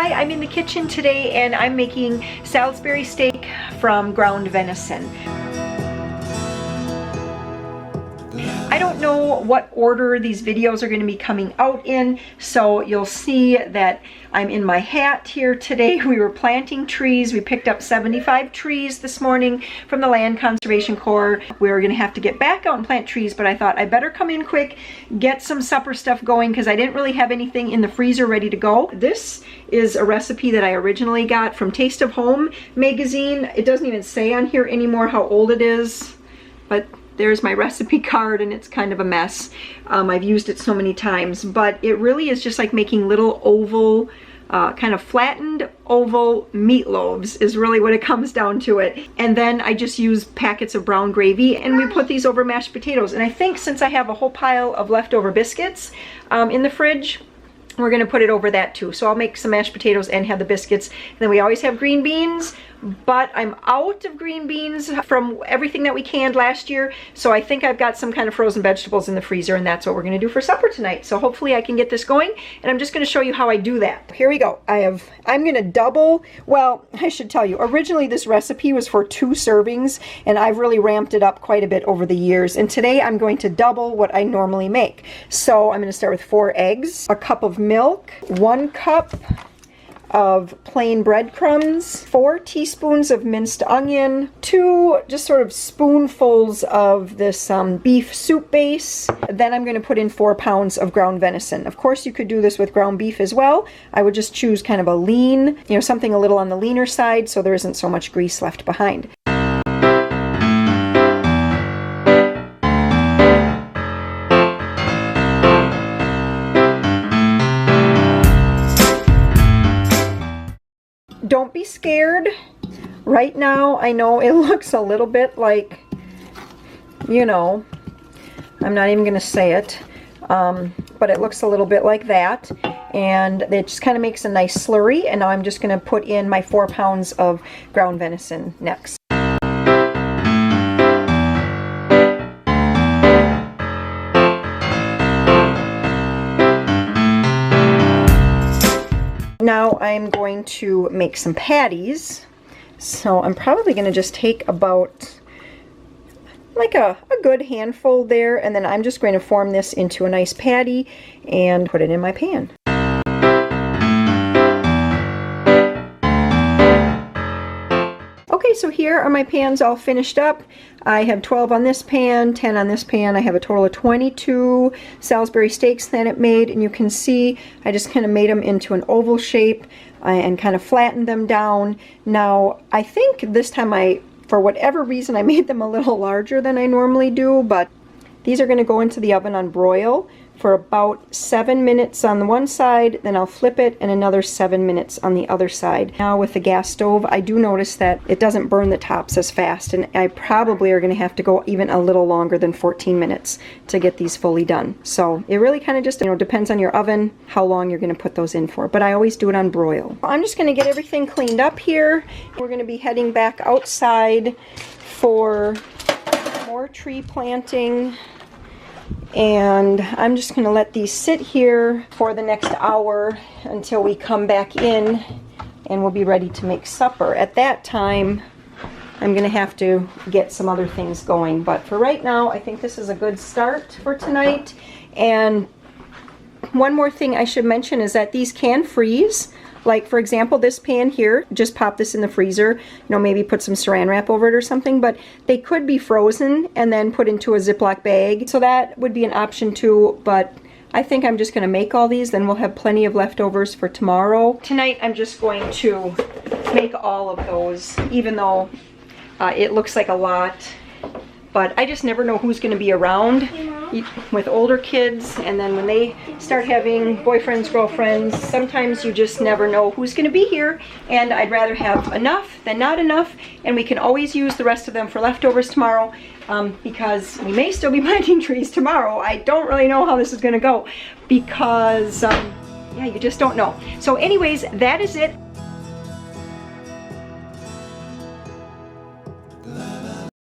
Hi, I'm in the kitchen today and I'm making Salisbury steak from ground venison. I don't know what order these videos are going to be coming out in, so you'll see that I'm in my hat here today. We were planting trees. We picked up 75 trees this morning from the Land Conservation Corps. We were going to have to get back out and plant trees, but I thought I better come in quick, get some supper stuff going because I didn't really have anything in the freezer ready to go. This is a recipe that I originally got from Taste of Home magazine. It doesn't even say on here anymore how old it is, but there's my recipe card and it's kind of a mess. I've used it so many times, but it really is just like making little oval, kind of flattened oval meatloaves is really what it comes down to it. And then I just use packets of brown gravy and we put these over mashed potatoes. And I think since I have a whole pile of leftover biscuits in the fridge, we're gonna put it over that too. So I'll make some mashed potatoes and have the biscuits. And then we always have green beans, but I'm out of green beans from everything that we canned last year. So I think I've got some kind of frozen vegetables in the freezer and that's what we're gonna do for supper tonight. So hopefully I can get this going and I'm just gonna show you how I do that. Here we go. I'm gonna double, well, I should tell you, originally this recipe was for 2 servings and I've really ramped it up quite a bit over the years. And today I'm going to double what I normally make. So I'm gonna start with 4 eggs, a cup of milk, 1 cup of plain breadcrumbs, 4 teaspoons of minced onion, 2 just sort of spoonfuls of this beef soup base. Then I'm going to put in 4 pounds of ground venison. Of course, you could do this with ground beef as well. I would just choose kind of a lean, you know, something a little on the leaner side so there isn't so much grease left behind. Don't be scared. Right now, I know it looks a little bit like, you know, I'm not even going to say it, but it looks a little bit like that. And it just kind of makes a nice slurry. And now I'm just going to put in my 4 pounds of ground venison next. Now I'm going to make some patties. So I'm probably going to just take about like a good handful there, and then I'm just going to form this into a nice patty and put it in my pan. Okay, so here are my pans all finished up. I have 12 on this pan, 10 on this pan. I have a total of 22 Salisbury steaks that it made, and you can see I just kind of made them into an oval shape and kind of flattened them down. Now, I think this time for whatever reason, I made them a little larger than I normally do, but these are going to go into the oven on broil for about 7 minutes on the one side, then I'll flip it and another 7 minutes on the other side. Now with the gas stove, I do notice that it doesn't burn the tops as fast, and I probably are going to have to go even a little longer than 14 minutes to get these fully done. So it really kind of just, you know, depends on your oven how long you're going to put those in for, but I always do it on broil. I'm just going to get everything cleaned up here. We're going to be heading back outside for more tree planting. And I'm just going to let these sit here for the next hour until we come back in and we'll be ready to make supper. At that time, I'm going to have to get some other things going. But for right now, I think this is a good start for tonight. And one more thing I should mention is that these can freeze. Like, for example, this pan here, just pop this in the freezer, you know, maybe put some saran wrap over it or something, but they could be frozen and then put into a Ziploc bag. So that would be an option too, but I think I'm just going to make all these, then we'll have plenty of leftovers for tomorrow. Tonight, I'm just going to make all of those, even though it looks like a lot. But I just never know who's going to be around with older kids, and then when they start having boyfriends, girlfriends, sometimes you just never know who's going to be here, and I'd rather have enough than not enough, and we can always use the rest of them for leftovers tomorrow, because we may still be planting trees tomorrow. I don't really know how this is going to go, because yeah, you just don't know. So anyways, that is it.